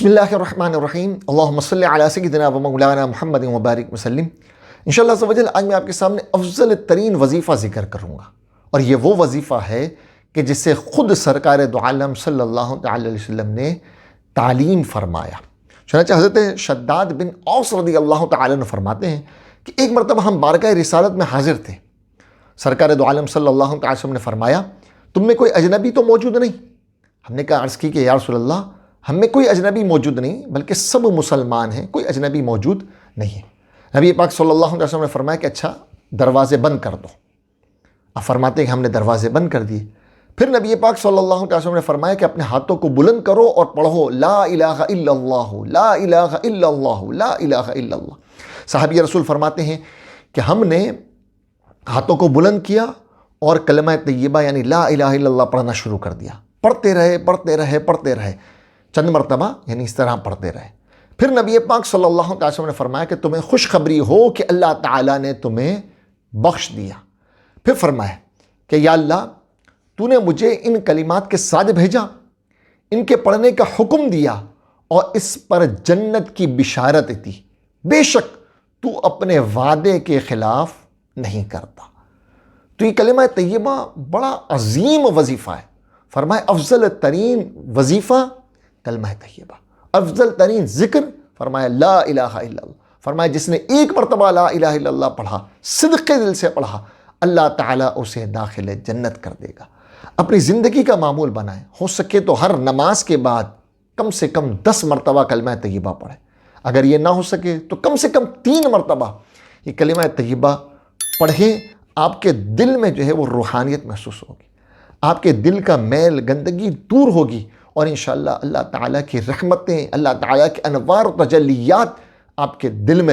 بسم اللہ الرحمن الرحیم اللہم صلی علی سیدنا و مولانا محمد وبارک وسلم۔ انشاءاللہ عز و جل آج میں آپ کے سامنے افضل ترین وظیفہ ذکر کروں گا، اور یہ وہ وظیفہ ہے کہ جسے خود سرکار دو عالم صلی اللہ علیہ وسلم نے تعلیم فرمایا۔ چنانچہ حضرت شداد بن اوس رضی اللہ تعالیٰ عنہ فرماتے ہیں کہ ایک مرتبہ ہم بارگاہ رسالت میں حاضر تھے، سرکار دو عالم صلی اللہ علیہ وسلم نے فرمایا تم میں کوئی اجنبی تو موجود نہیں؟ ہم نے کہا عرض کی کہ یا رسول اللہ ہم میں کوئی اجنبی موجود نہیں، بلکہ سب مسلمان ہیں، کوئی اجنبی موجود نہیں ہے۔ نبی پاک صلی اللہ علیہ وسلم نے فرمایا کہ اچھا دروازے بند کر دو۔ اب فرماتے ہیں کہ ہم نے دروازے بند کر دیے۔ پھر نبی پاک صلی اللہ علیہ وسلم نے فرمایا کہ اپنے ہاتھوں کو بلند کرو اور پڑھو لا الہ الا اللہ لا الہ الا اللہ لا الہ الا اللہ۔ صحابی رسول فرماتے ہیں کہ ہم نے ہاتھوں کو بلند کیا اور کلمہ طیبہ یعنی لا الہ الا اللہ پڑھنا شروع کر دیا، پڑھتے رہے چند مرتبہ، یعنی اس طرح پڑھتے رہے۔ پھر نبی پاک صلی اللہ علیہ وسلم نے فرمایا کہ تمہیں خوشخبری ہو کہ اللہ تعالیٰ نے تمہیں بخش دیا۔ پھر فرمایا کہ یا اللہ تو نے مجھے ان کلمات کے ساتھ بھیجا، ان کے پڑھنے کا حکم دیا اور اس پر جنت کی بشارت دی، بے شک تو اپنے وعدے کے خلاف نہیں کرتا۔ تو یہ کلمہ طیبہ بڑا عظیم وظیفہ ہے۔ فرمایا افضل ترین وظیفہ کلمہ طیبہ، افضل ترین ذکر فرمایا لا الہ الا اللہ۔ فرمایا جس نے ایک مرتبہ لا الہ الا اللہ پڑھا، صدق دل سے پڑھا، اللہ تعالیٰ اسے داخل جنت کر دے گا۔ اپنی زندگی کا معمول بنائیں، ہو سکے تو ہر نماز کے بعد کم سے کم 10 مرتبہ کلمہ طیبہ پڑھیں، اگر یہ نہ ہو سکے تو کم سے کم 3 مرتبہ یہ کلمہ طیبہ پڑھیں۔ آپ کے دل میں جو ہے وہ روحانیت محسوس ہوگی، آپ کے دل کا میل گندگی دور ہوگی، اور انشاءاللہ اللہ تعالیٰ کی رحمتیں، اللہ تعالیٰ کے انوار و تجلیات آپ کے دل میں